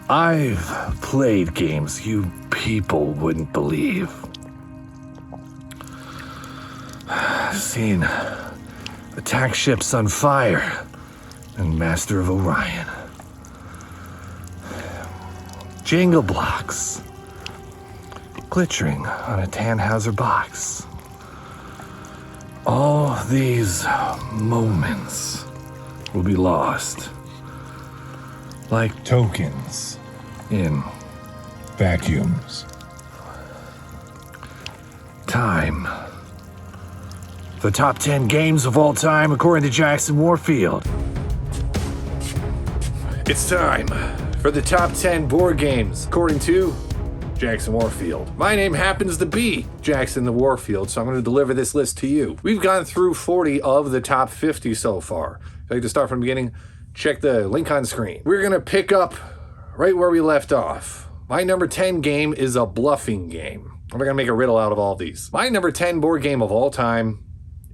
I've played games you people wouldn't believe. Seen attack ships on fire and Master of Orion. Jenga blocks glittering on a Tannhauser box. All these moments will be lost like tokens in vacuums. Time. The top 10 games of all time according to Jackson Warfield. It's time for the top 10 board games according to Jackson Warfield. My name happens to be Jackson the Warfield, so I'm going to deliver this list to you. We've gone through 40 of the top 50 so far. If you'd like to start from the beginning, check the link on screen. We're going to pick up right where we left off. My number 10 game is a bluffing game. We're going to make a riddle out of all these. My number 10 board game of all time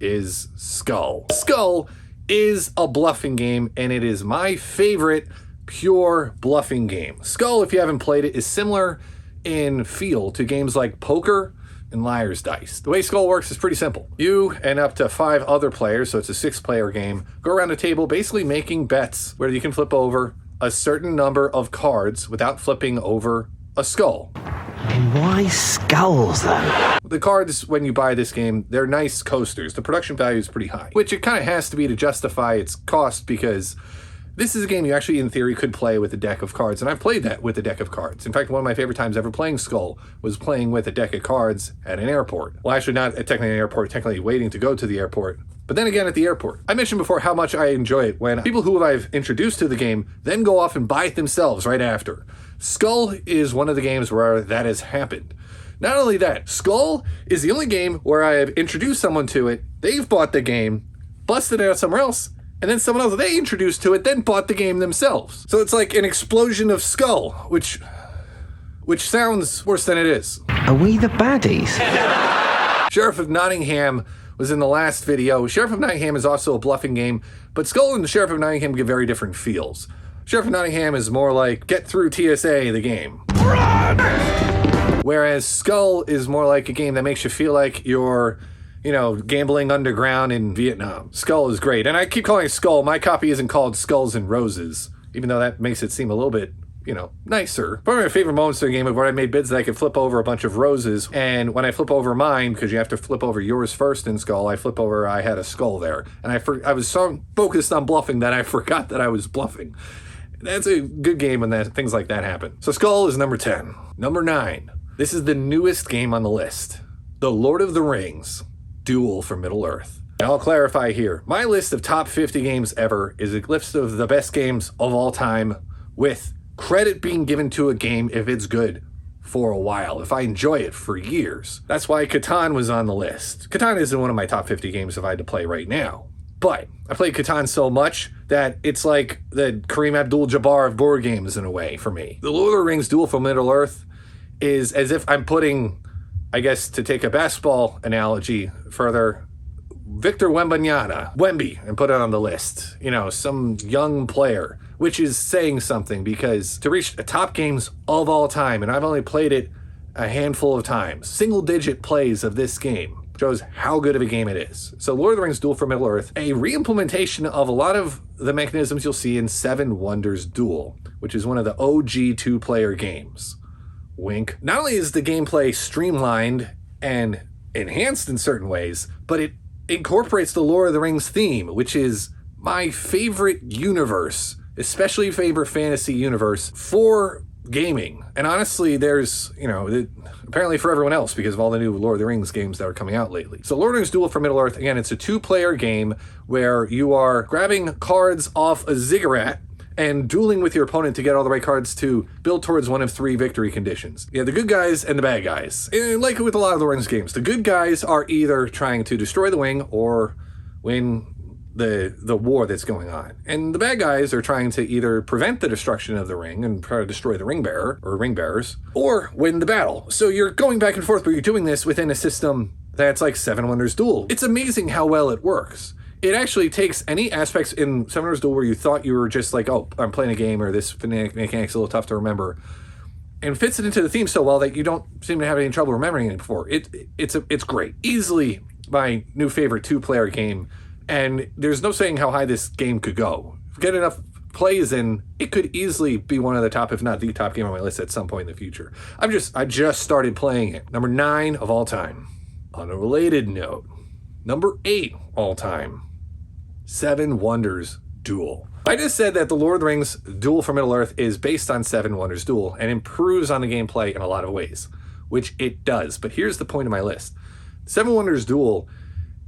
is Skull. Skull is a bluffing game, and it is my favorite pure bluffing game. Skull, if you haven't played it, is similar in feel to games like poker and Liar's Dice. The way Skull works is pretty simple. You and up to 5 other players, so it's a 6-player game, go around a table basically making bets where you can flip over a certain number of cards without flipping over a skull. Why skulls, though? The cards, when you buy this game, they're nice coasters. The production value is pretty high, which it kind of has to be to justify its cost, because this is a game you actually, in theory, could play with a deck of cards, and I've played that with a deck of cards. In fact, one of my favorite times ever playing Skull was playing with a deck of cards at an airport. Well, actually not technically an airport, technically waiting to go to the airport, but then again at the airport. I mentioned before how much I enjoy it when people who I've introduced to the game then go off and buy it themselves right after. Skull is one of the games where that has happened. Not only that, Skull is the only game where I have introduced someone to it, they've bought the game, busted it out somewhere else, and then someone else they introduced to it then bought the game themselves. So it's like an explosion of Skull, which sounds worse than it is. Are we the baddies? Sheriff of Nottingham was in the last video. Sheriff of Nottingham is also a bluffing game, but Skull and the Sheriff of Nottingham give very different feels. Sheriff of Nottingham is more like get through TSA the game. Run! Whereas Skull is more like a game that makes you feel like you're, gambling underground in Vietnam. Skull is great. And I keep calling it Skull. My copy isn't called Skulls and Roses, even though that makes it seem a little bit, nicer. One of my favorite moments in the game is where I made bids that I could flip over a bunch of roses. And when I flip over mine, because you have to flip over yours first in Skull, I had a skull there. And I was so focused on bluffing that I forgot that I was bluffing. That's a good game when things like that happen. So Skull is number 10. Number 9. This is the newest game on the list. The Lord of the Rings Duel for Middle-earth. And I'll clarify here. My list of top 50 games ever is a list of the best games of all time, with credit being given to a game if it's good for a while, if I enjoy it for years. That's why Catan was on the list. Catan isn't one of my top 50 games if I had to play right now. But I played Catan so much that it's like the Kareem Abdul-Jabbar of board games in a way for me. The Lord of the Rings Duel for Middle-earth is as if I'm putting, I guess, to take a basketball analogy further, Victor Wembanyama, and put it on the list. Some young player, which is saying something, because to reach the top games of all time, and I've only played it a handful of times, single-digit plays of this game, shows how good of a game it is. So Lord of the Rings Duel for Middle-earth, a re-implementation of a lot of the mechanisms you'll see in Seven Wonders Duel, which is one of the OG 2-player games. Wink. Not only is the gameplay streamlined and enhanced in certain ways, but it incorporates the Lord of the Rings theme, which is my favorite universe, especially favorite fantasy universe for gaming. And honestly, there's, apparently for everyone else, because of all the new Lord of the Rings games that are coming out lately. So Lord of the Rings Duel for Middle-earth, again, it's a 2-player game where you are grabbing cards off a ziggurat and dueling with your opponent to get all the right cards to build towards one of 3 victory conditions. The good guys and the bad guys. And like with a lot of the Rings games, the good guys are either trying to destroy the wing or win the war that's going on. And the bad guys are trying to either prevent the destruction of the ring and try to destroy the ring bearer or ring bearers, or win the battle. So you're going back and forth, but you're doing this within a system that's like Seven Wonders Duel. It's amazing how well it works. It actually takes any aspects in Seven Wonders Duel where you thought you were just like, oh, I'm playing a game or this mechanic's a little tough to remember, and fits it into the theme so well that you don't seem to have any trouble remembering it before. It's great. Easily my new favorite 2-player game, and there's no saying how high this game could go. If you get enough plays in, it could easily be one of the top, if not the top game on my list at some point in the future. I just started playing it. Number 9 of all time. On a related note, number 8 all time. Seven Wonders Duel. I just said that the Lord of the Rings Duel for Middle-earth is based on Seven Wonders Duel and improves on the gameplay in a lot of ways, which it does. But here's the point of my list. Seven Wonders Duel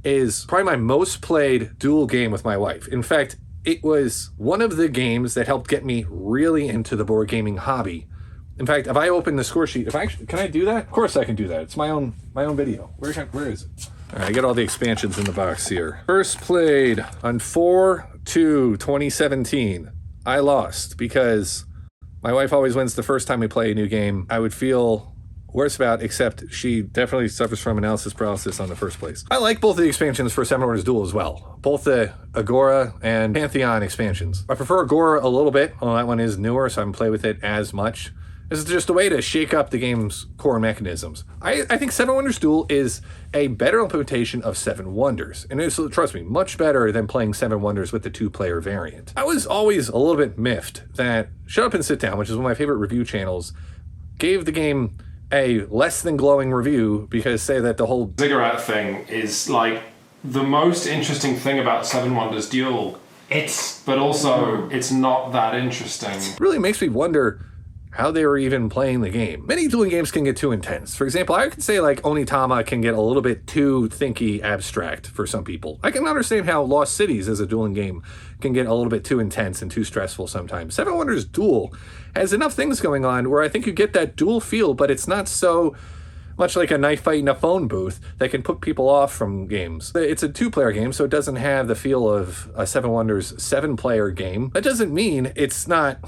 is probably my most played duel game with my wife. In fact, it was one of the games that helped get me really into the board gaming hobby. In fact, if I open the score sheet, can I do that? Of course I can do that. It's my own video. Where is it? All right, I got all the expansions in the box here. First played on 4/2/2017. I lost because my wife always wins the first time we play a new game. I would feel worse about, except she definitely suffers from analysis paralysis on the first place. I like both of the expansions for Seven Wonders Duel as well. Both the Agora and Pantheon expansions. I prefer Agora a little bit. Well, that one is newer, so I haven't played with it as much. This is just a way to shake up the game's core mechanisms. I think Seven Wonders Duel is a better implementation of Seven Wonders. And it's, trust me, much better than playing Seven Wonders with the 2-player variant. I was always a little bit miffed that Shut Up and Sit Down, which is one of my favorite review channels, gave the game a less than glowing review because say that the whole ziggurat thing is like the most interesting thing about Seven Wonders Duel. But also it's not that interesting. It really makes me wonder how they were even playing the game. Many dueling games can get too intense. For example, I could say like Onitama can get a little bit too thinky abstract for some people. I can understand how Lost Cities as a dueling game can get a little bit too intense and too stressful sometimes. Seven Wonders Duel has enough things going on where I think you get that duel feel, but it's not so much like a knife fight in a phone booth that can put people off from games. It's a 2-player game, so it doesn't have the feel of a Seven Wonders 7-player game. That doesn't mean it's not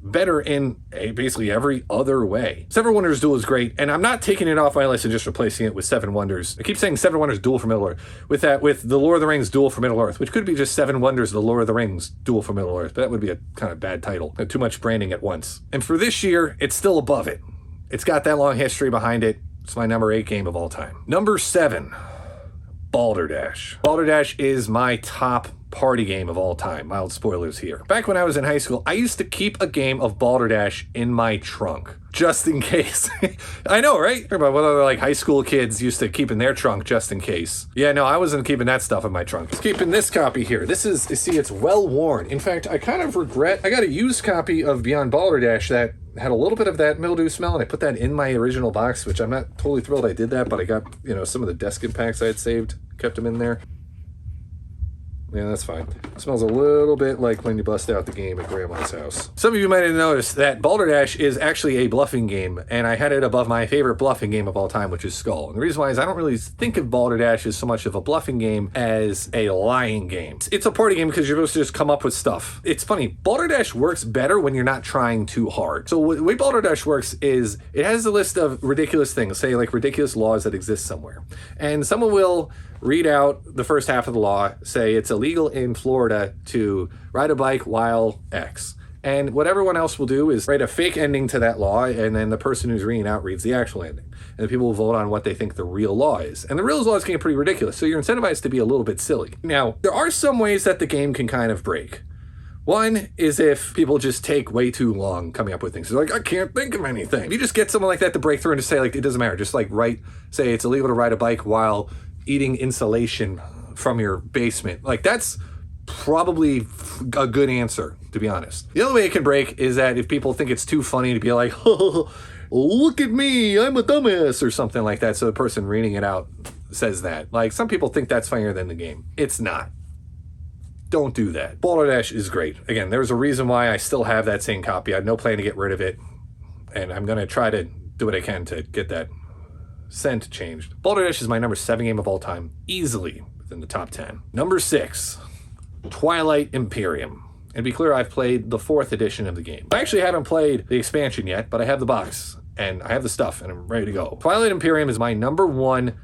better in basically every other way. Seven Wonders Duel is great, and I'm not taking it off my list and just replacing it with Seven Wonders. I keep saying Seven Wonders Duel for Middle-earth. With the Lord of the Rings Duel for Middle-earth, which could be just Seven Wonders the Lord of the Rings Duel for Middle-earth, but that would be a kind of bad title. Too much branding at once. And for this year, it's still above it. It's got that long history behind it. It's my number 8 game of all time. Number 7, Balderdash. Balderdash is my top party game of all time. Mild spoilers here. Back when I was in high school, I used to keep a game of Balderdash in my trunk, just in case. I know, right? Think about what other like high school kids used to keep in their trunk just in case. Yeah, no, I wasn't keeping that stuff in my trunk. I was keeping this copy here. This is, you see, it's well worn. In fact, I kind of regret, I got a used copy of Beyond Balderdash that had a little bit of that mildew smell, and I put that in my original box, which I'm not totally thrilled I did that, but I got, some of the desk impacts I had saved, kept them in there. Yeah, that's fine. It smells a little bit like when you bust out the game at Grandma's house. Some of you might have noticed that Balderdash is actually a bluffing game, and I had it above my favorite bluffing game of all time, which is Skull. And the reason why is I don't really think of Balderdash as so much of a bluffing game as a lying game. It's a party game because you're supposed to just come up with stuff. It's funny, Balderdash works better when you're not trying too hard. So the way Balderdash works is it has a list of ridiculous things, say like ridiculous laws that exist somewhere. And someone will read out the first half of the law, say it's illegal in Florida to ride a bike while X. And what everyone else will do is write a fake ending to that law, and then the person who's reading out reads the actual ending. And the people will vote on what they think the real law is. And the real laws can get pretty ridiculous, so you're incentivized to be a little bit silly. Now, there are some ways that the game can kind of break. One is if people just take way too long coming up with things. They're like, I can't think of anything. If you just get someone like that to break through and just say, like, it doesn't matter, just like say it's illegal to ride a bike while eating insulation from your basement. Like, that's probably a good answer, to be honest. The other way it can break is that if people think it's too funny to be like, oh, look at me, I'm a dumbass, or something like that. So the person reading it out says that. Like, some people think that's funnier than the game. It's not. Don't do that. Balderdash is great. Again, there's a reason why I still have that same copy. I had no plan to get rid of it, and I'm going to try to do what I can to get that scent changed. Balderdash is my number 7 game of all time, easily within the top 10. Number 6, Twilight Imperium. And to be clear, I've played the 4th edition of the game. I actually haven't played the expansion yet, but I have the box, and I have the stuff, and I'm ready to go. Twilight Imperium is my number 1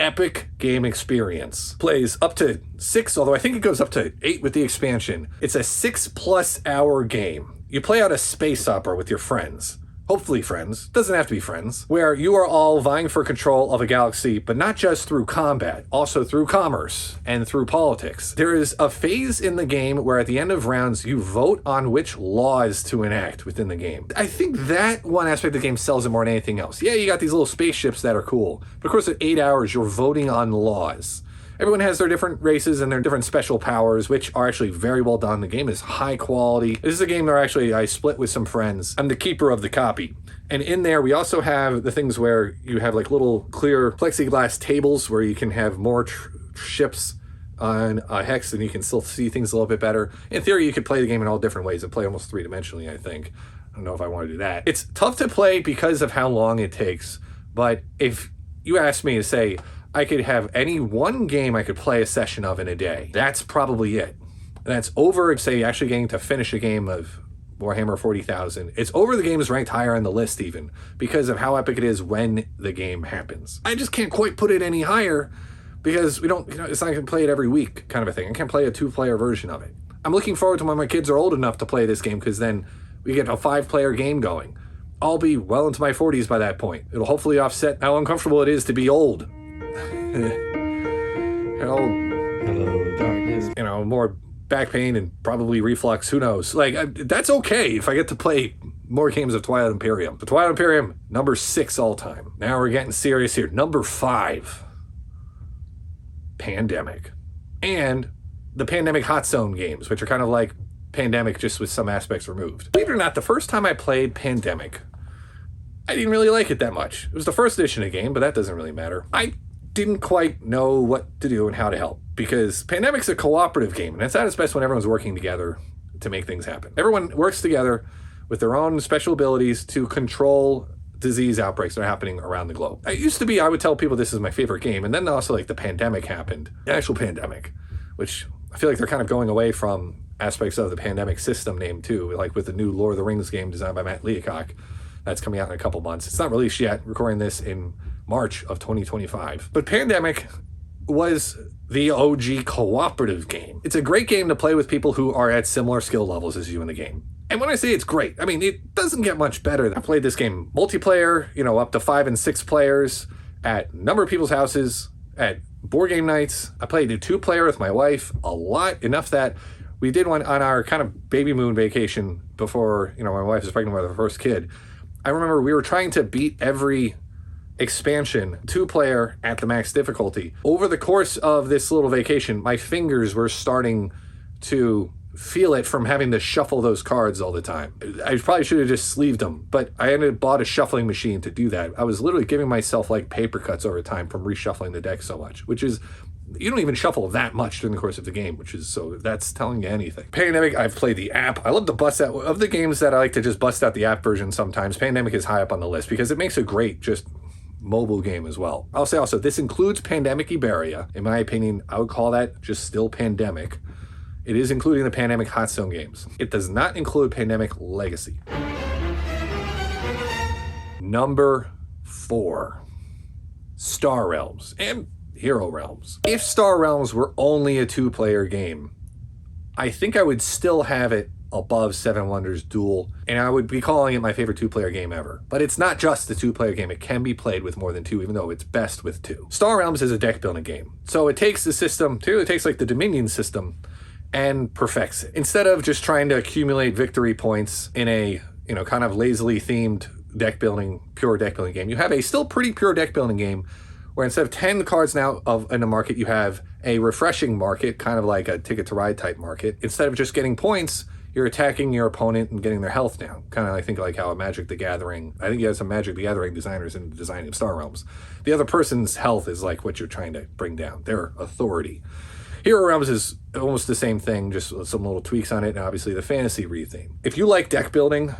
epic game experience. Plays up to 6, although I think it goes up to 8 with the expansion. It's a 6+ hour game. You play out a space opera with your friends. Hopefully friends, doesn't have to be friends, where you are all vying for control of a galaxy, but not just through combat, also through commerce and through politics. There is a phase in the game where at the end of rounds, you vote on which laws to enact within the game. I think that one aspect of the game sells it more than anything else. Yeah, you got these little spaceships that are cool, but of course at 8 hours, you're voting on laws. Everyone has their different races and their different special powers, which are actually very well done. The game is high quality. This is a game where actually I split with some friends. I'm the keeper of the copy. And in there, we also have the things where you have like little clear plexiglass tables where you can have more ships on a hex and you can still see things a little bit better. In theory, you could play the game in all different ways and play almost three-dimensionally, I think. I don't know if I want to do that. It's tough to play because of how long it takes. But if you ask me to say, I could have any one game I could play a session of in a day. That's probably it. And that's over, say, actually getting to finish a game of Warhammer 40,000. It's over the games ranked higher on the list even because of how epic it is when the game happens. I just can't quite put it any higher because we don't, it's not going to play it every week kind of a thing. I can't play a 2-player version of it. I'm looking forward to when my kids are old enough to play this game because then we get a 5-player game going. I'll be well into my 40s by that point. It'll hopefully offset how uncomfortable it is to be old. Hello, darkness. More back pain and probably reflux. Who knows? That's okay if I get to play more games of Twilight Imperium. The Twilight Imperium, number 6 all time. Now we're getting serious here. Number 5, Pandemic. And the Pandemic Hot Zone games, which are kind of like Pandemic just with some aspects removed. Believe it or not, the first time I played Pandemic, I didn't really like it that much. It was the first edition of the game, but that doesn't really matter. I didn't quite know what to do and how to help because Pandemic's a cooperative game and it's at its best when everyone's working together to make things happen. Everyone works together with their own special abilities to control disease outbreaks that are happening around the globe. It used to be I would tell people this is my favorite game, and then also the pandemic happened, the actual pandemic, which I feel like they're kind of going away from aspects of the pandemic system name too, like with the new Lord of the Rings game designed by Matt Leacock. That's coming out in a couple months. It's not released yet, recording this in March of 2025. But Pandemic was the OG cooperative game. It's a great game to play with people who are at similar skill levels as you in the game. And when I say it's great, I mean, it doesn't get much better. I played this game multiplayer, up to 5 and 6 players at a number of people's houses, at board game nights. I played a 2-player with my wife a lot, enough that we did one on our kind of baby moon vacation before, my wife was pregnant with her first kid. I remember we were trying to beat every expansion 2-player at the max difficulty. Over the course of this little vacation, my fingers were starting to feel it from having to shuffle those cards all the time. I probably should have just sleeved them, but I ended up bought a shuffling machine to do that. I was literally giving myself paper cuts over time from reshuffling the deck so much, which is, you don't even shuffle that much during the course of the game, so that's telling you anything. Pandemic, I've played the app. I love to bust out, of the games that I like to just bust out the app version sometimes, Pandemic is high up on the list because it makes a great just mobile game as well. I'll say also, this includes Pandemic Iberia. In my opinion, I would call that just still Pandemic. It is including the Pandemic Hot Zone games. It does not include Pandemic Legacy. Number 4, Star Realms and Hero Realms. If Star Realms were only a 2-player game, I think I would still have it above Seven Wonders Duel, and I would be calling it my favorite 2-player game ever. But it's not just a 2-player game. It can be played with more than 2, even though it's best with 2. Star Realms is a deck building game. So it takes the system, it takes the Dominion system and perfects it. Instead of just trying to accumulate victory points in a, kind of lazily themed pure deck building game, you have a still pretty pure deck building game where instead of 10 cards now in the market, you have a refreshing market, kind of like a Ticket to Ride type market. Instead of just getting points, you're attacking your opponent and getting their health down. Kind of, I think, like how a Magic the Gathering, I think you have some Magic the Gathering designers in the designing of Star Realms. The other person's health is like what you're trying to bring down, their authority. Hero Realms is almost the same thing, just some little tweaks on it, and obviously the fantasy retheme. If you like deck building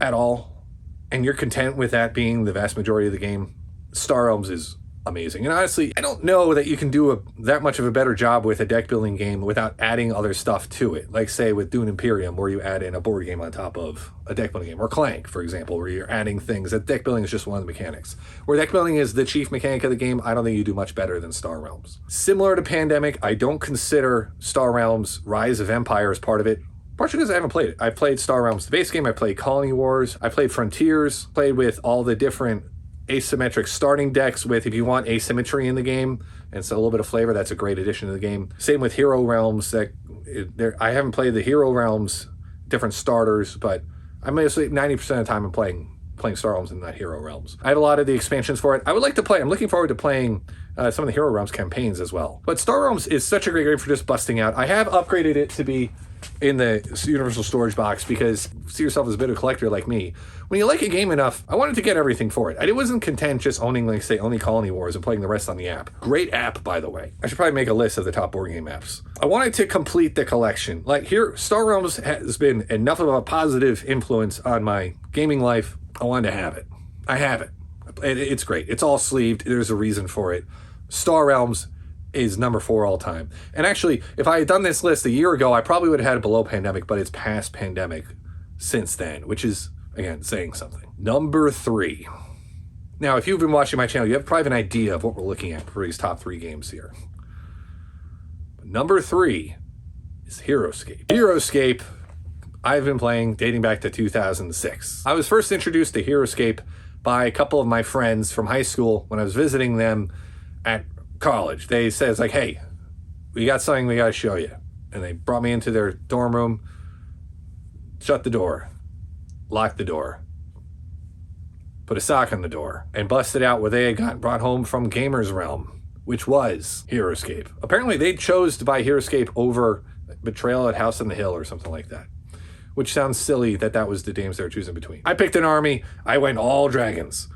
at all, and you're content with that being the vast majority of the game, Star Realms is amazing. And honestly, I don't know that you can do that much of a better job with a deck building game without adding other stuff to it. Like say with Dune Imperium, where you add in a board game on top of a deck building game, or Clank, for example, where you're adding things. That deck building is just one of the mechanics. Where deck building is the chief mechanic of the game, I don't think you do much better than Star Realms. Similar to Pandemic, I don't consider Star Realms Rise of Empire as part of it. Partially because I haven't played it. I played Star Realms, the base game. I played Colony Wars. I played Frontiers. Played with all the different asymmetric starting decks with, if you want asymmetry in the game, and so a little bit of flavor, that's a great addition to the game. Same with Hero Realms. I haven't played the Hero Realms different starters, but I'm mostly 90% of the time I'm playing Star Realms and not Hero Realms. I have a lot of the expansions for it. I would like to play. I'm looking forward to playing some of the Hero Realms campaigns as well. But Star Realms is such a great game for just busting out. I have upgraded it to be in the Universal Storage box because see yourself as a bit of a collector like me. When you like a game enough, I wanted to get everything for it. I wasn't content just owning, like, say, only Colony Wars and playing the rest on the app. Great app, by the way. I should probably make a list of the top board game apps. I wanted to complete the collection. Like here, Star Realms has been enough of a positive influence on my gaming life. I wanted to have it. I have it. It's great. It's all sleeved. There's a reason for it. Star Realms is number 4 all time. And actually, if I had done this list a year ago, I probably would have had it below Pandemic, but it's past Pandemic since then, which is, again, saying something. Number 3. Now, if you've been watching my channel, you have probably an idea of what we're looking at for these top 3 games here. But number 3 is HeroScape. HeroScape, I've been playing dating back to 2006. I was first introduced to HeroScape by a couple of my friends from high school when I was visiting them at college. They said, it's like, hey, we got something we got to show you. And they brought me into their dorm room, shut the door, locked the door, put a sock on the door, and busted out what they had got brought home from Gamer's Realm, which was HeroScape. Apparently they chose to buy HeroScape over Betrayal at House on the Hill or something like that, which sounds silly that was the games they were choosing between. I picked an army. I went all dragons,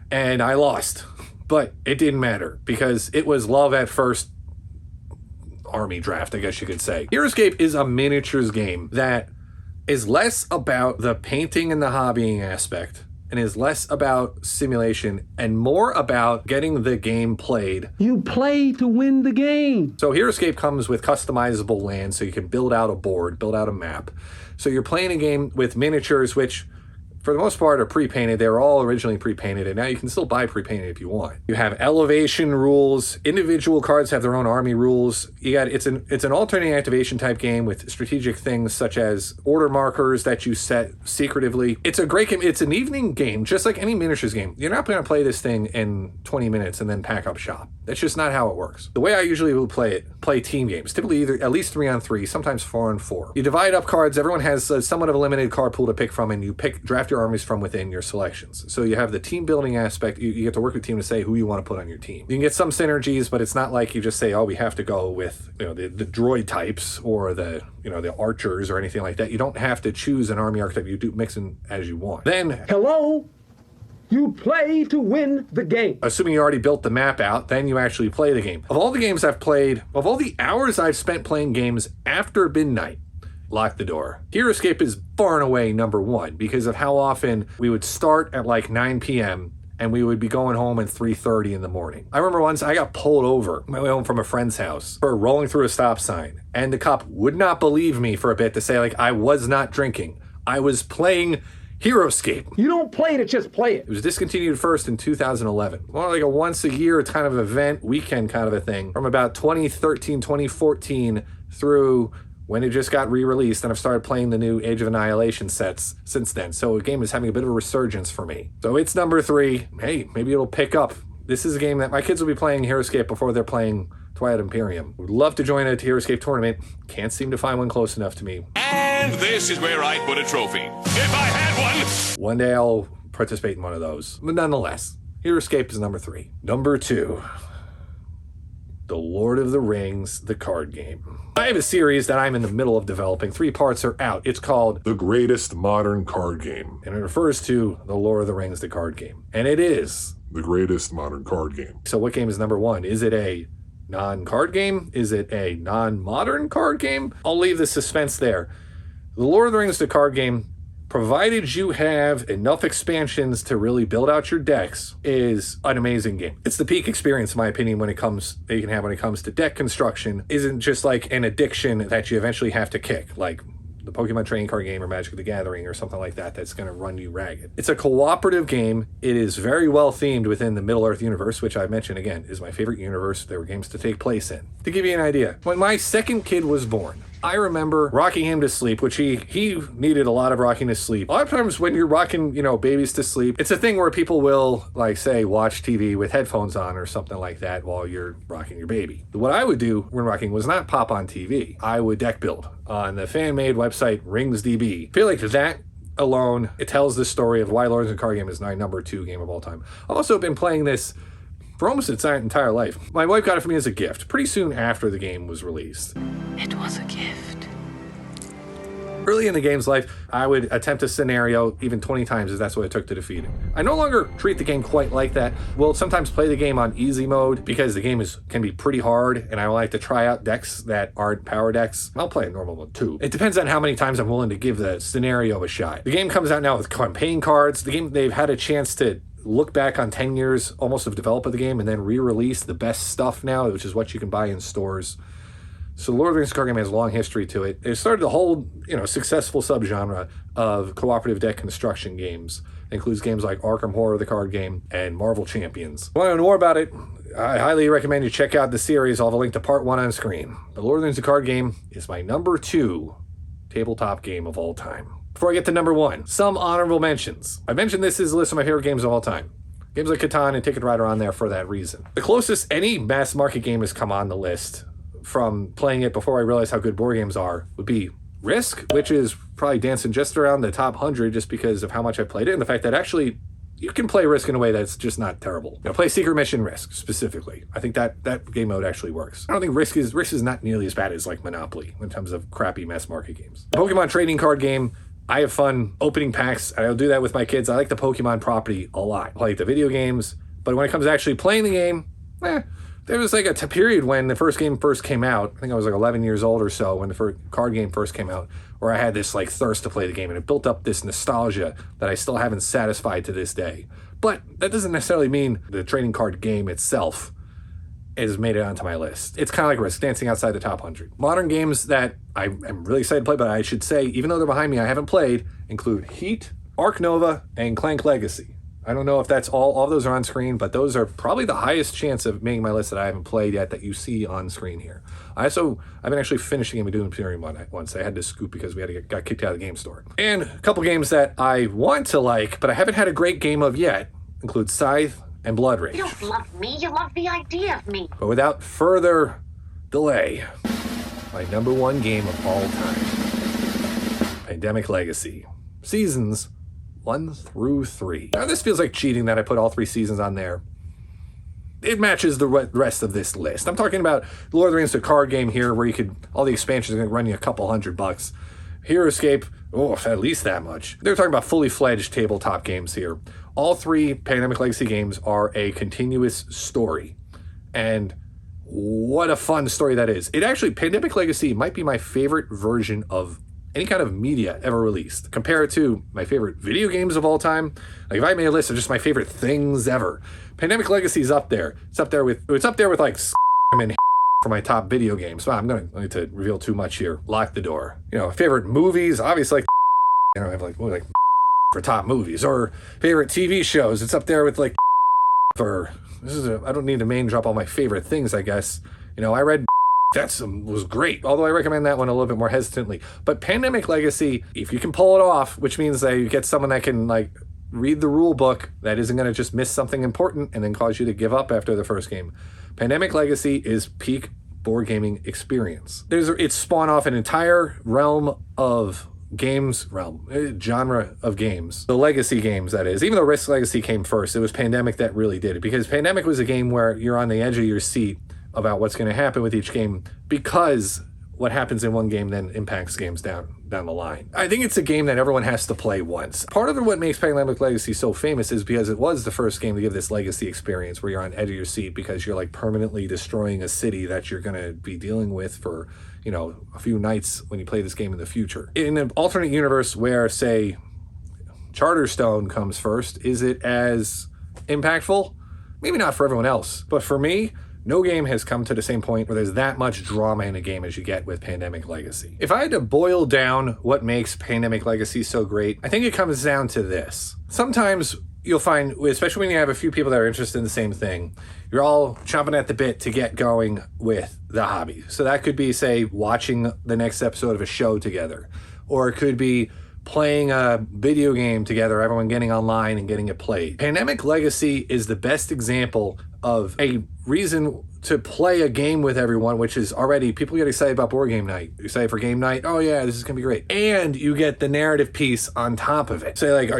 and I lost. But it didn't matter because it was love at first army draft, I guess you could say. HeroScape is a miniatures game that is less about the painting and the hobbying aspect and is less about simulation and more about getting the game played. You play to win the game. So HeroScape comes with customizable lands so you can build out a board, build out a map. So you're playing a game with miniatures, which for the most part are pre-painted. They were all originally pre-painted, and now you can still buy pre-painted if you want. You have elevation rules. Individual cards have their own army rules. It's an alternating activation type game with strategic things such as order markers that you set secretively. It's a great game. It's an evening game, just like any miniatures game. You're not going to play this thing in 20 minutes and then pack up shop. That's just not how it works. The way I usually will play team games, typically either at least 3-on-3, sometimes 4-on-4. You divide up cards. Everyone has somewhat of a limited card pool to pick from, and you draft your armies from within your selections. So you have the team building aspect. You get to work with team to say who you want to put on your team. You can get some synergies, but it's not like you just say, oh, we have to go with the droid types or the archers or anything like that. You don't have to choose an army archetype. You do mix in as you want. Then, Hello? You play to win the game. Assuming you already built the map out, then you actually play the game. Of all the games I've played, of all the hours I've spent playing games after midnight, lock the door. HeroScape is far and away number 1 because of how often we would start at like 9 p.m. and we would be going home at 3:30 in the morning. I remember once I got pulled over on my way home from a friend's house for rolling through a stop sign, and the cop would not believe me for a bit to say like I was not drinking. I was playing HeroScape. You don't play to just play it. It was discontinued first in 2011. More like a once a year kind of event, weekend kind of a thing. From about 2013, 2014 through when it just got re-released, and I've started playing the new Age of Annihilation sets since then. So the game is having a bit of a resurgence for me. So it's number 3. Hey, maybe it'll pick up. This is a game that my kids will be playing HeroScape before they're playing Twilight Imperium. Would love to join a HeroScape tournament. Can't seem to find one close enough to me. And this is where I'd put a trophy. If I had one! One day I'll participate in one of those. But nonetheless, HeroScape is number 3. Number 2. The Lord of the Rings, the card game. I have a series that I'm in the middle of developing. 3 parts are out. It's called The Greatest Modern Card Game. And it refers to The Lord of the Rings, the card game. And it is The Greatest Modern Card Game. So what game is number 1? Is it a non-card game? Is it a non-modern card game? I'll leave the suspense there. The Lord of the Rings, the card game, provided you have enough expansions to really build out your decks, is an amazing game. It's the peak experience, in my opinion, when it comes to deck construction. Isn't just like an addiction that you eventually have to kick, like the Pokemon trading card game or Magic the Gathering or something like that that's going to run you ragged. It's a cooperative game. It is very well themed within the Middle-earth universe, which I mentioned again is my favorite universe there were games to take place in. To give you an idea, when my second kid was born, I remember rocking him to sleep, which he needed a lot of rocking to sleep. A lot of times when you're rocking, babies to sleep, it's a thing where people will, like, say, watch TV with headphones on or something like that while you're rocking your baby. What I would do when rocking was not pop on TV. I would deck build on the fan-made website RingsDB. I feel like that alone, it tells the story of why Lords of the Card Game is my number 2 game of all time. I've also been playing this for almost its entire life. My wife got it for me as a gift pretty soon after the game was released. It was a gift. Early in the game's life, I would attempt a scenario even 20 times, as that's what it took to defeat it. I no longer treat the game quite like that. We'll sometimes play the game on easy mode because the game can be pretty hard, and I like to try out decks that aren't power decks. I'll play in normal mode too. It depends on how many times I'm willing to give the scenario a shot. The game comes out now with campaign cards. The game, they've had a chance to look back on 10 years almost of development of the game and then re-release the best stuff now, which is what you can buy in stores. So Lord of the Rings card game has a long history to it. It started a whole, successful subgenre of cooperative deck construction games. It includes games like Arkham Horror, the card game, and Marvel Champions. If you want to know more about it, I highly recommend you check out the series. I'll have a link to part 1 on screen. The Lord of the Rings card game is my number 2 tabletop game of all time. Before I get to number 1, some honorable mentions. I mentioned this is a list of my favorite games of all time. Games like Catan and Ticket Rider are on there for that reason. The closest any mass market game has come on the list from playing it before I realized how good board games are would be Risk, which is probably dancing just around the top 100 just because of how much I played it and the fact that actually you can play Risk in a way that's just not terrible. Play Secret Mission Risk specifically. I think that game mode actually works. I don't think Risk is not nearly as bad as like Monopoly in terms of crappy mass market games. The Pokemon trading card game, I have fun opening packs. I'll do that with my kids. I like the Pokemon property a lot. I like the video games, but when it comes to actually playing the game, there was like a period when the first game first came out. I think I was like 11 years old or so when the first card game first came out, where I had this like thirst to play the game, and it built up this nostalgia that I still haven't satisfied to this day. But that doesn't necessarily mean the trading card game itself has made it onto my list. It's kind of like Risk, dancing outside the top 100. Modern games that I am really excited to play, but I should say, even though they're behind me, I haven't played, include Heat, Ark Nova, and Clank Legacy. I don't know if that's all of those are on screen, but those are probably the highest chance of making my list that I haven't played yet that you see on screen here. I've been actually finishing and doing Imperium once. I had to scoop because we got kicked out of the game store. And a couple games that I want to like, but I haven't had a great game of yet, include Scythe and Blood Rage. You don't love me, you love the idea of me. But without further delay, my number 1 game of all time, Pandemic Legacy. Seasons 1 through 3. Now this feels like cheating that I put all 3 seasons on there. It matches the rest of this list. I'm talking about Lord of the Rings, the card game here, where all the expansions are going to run you a couple $100. Hero Escape, at least that much. They're talking about fully fledged tabletop games here. All 3 Pandemic Legacy games are a continuous story. And what a fun story that is. Pandemic Legacy might be my favorite version of any kind of media ever released. Compare it to my favorite video games of all time. Like if I made a list of just my favorite things ever, Pandemic Legacy is up there. It's up there with like and for my top video games. Well, I'm going to reveal too much here. Lock the door. Favorite movies, obviously. I have like for top movies, or favorite TV shows. It's up there with like I don't need to name drop all my favorite things, I guess. I read that was great, although I recommend that one a little bit more hesitantly. But Pandemic Legacy, if you can pull it off, which means that you get someone that can like read the rule book, that isn't going to just miss something important and then cause you to give up after the first game. Pandemic Legacy is peak board gaming experience. It's spawned off an entire genre of games. The legacy games, that is. Even though Risk Legacy came first, it was Pandemic that really did it, because Pandemic was a game where you're on the edge of your seat about what's going to happen with each game, because what happens in one game then impacts games down the line. I think it's a game that everyone has to play once. Part of what makes Pandemic Legacy so famous is because it was the first game to give this legacy experience where you're on edge of your seat because you're like permanently destroying a city that you're going to be dealing with for, a few nights when you play this game in the future. In an alternate universe where, say, Charterstone comes first. Is it as impactful? Maybe not for everyone else, but for me, no game has come to the same point where there's that much drama in a game as you get with Pandemic Legacy. If I had to boil down what makes Pandemic Legacy so great, I think it comes down to this. Sometimes you'll find, especially when you have a few people that are interested in the same thing, you're all chomping at the bit to get going with the hobby. So that could be, say, watching the next episode of a show together, or it could be playing a video game together, everyone getting online and getting it played. Pandemic Legacy is the best example of a reason to play a game with everyone, which is already, people get excited about board game night. You say for game night, oh yeah, this is gonna be great. And you get the narrative piece on top of it. Say like,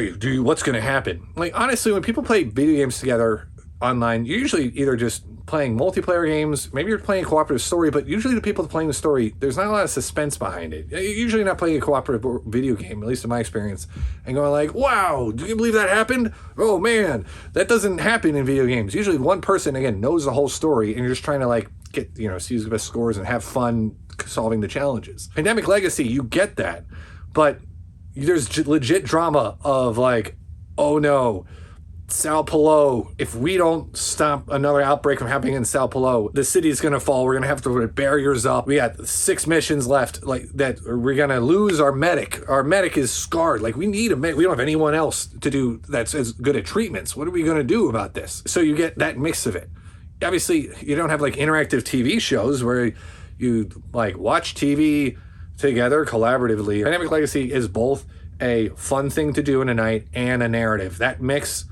what's gonna happen? Like honestly, when people play video games together online, you're usually either just playing multiplayer games, maybe you're playing a cooperative story, but usually the people playing the story, there's not a lot of suspense behind it. You're usually not playing a cooperative video game, at least in my experience, and going like, wow, do you believe that happened? Oh man, that doesn't happen in video games. Usually one person, again, knows the whole story, and you're just trying to like get, see the best scores and have fun solving the challenges. Pandemic Legacy, you get that, but there's legit drama of like, oh no, Sao Paulo, if we don't stop another outbreak from happening in Sao Paulo, the city's gonna fall. We're gonna have to put barriers up. We got 6 missions left, like that. We're gonna lose our medic. Our medic is scarred. Like we need a medic. We don't have anyone else to do that's as good at treatments. What are we gonna do about this? So you get that mix of it. Obviously, you don't have like interactive TV shows where you like watch TV together collaboratively. Pandemic Legacy is both a fun thing to do in a night and a narrative. That mix,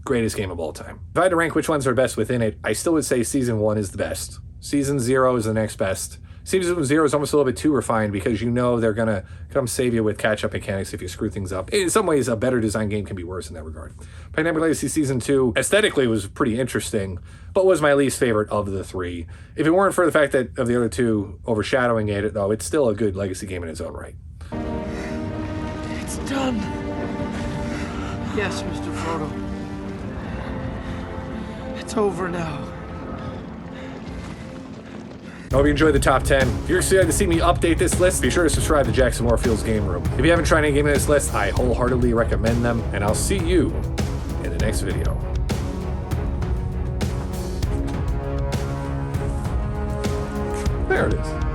greatest game of all time. If I had to rank which ones are best within it, I still would say Season 1 is the best. Season 0 is the next best. Season 0 is almost a little bit too refined because they're gonna come save you with catch-up mechanics if you screw things up. In some ways, a better designed game can be worse in that regard. Pandemic Legacy Season 2, aesthetically was pretty interesting, but was my least favorite of the 3. If it weren't for the fact that of the other 2 overshadowing it, though, it's still a good Legacy game in its own right. It's done. Yes, Mr. Frodo. It's over now. I hope you enjoyed the top 10. If you're excited to see me update this list, be sure to subscribe to Jackson Warfield's Game Room. If you haven't tried any game in this list, I wholeheartedly recommend them, and I'll see you in the next video. There it is.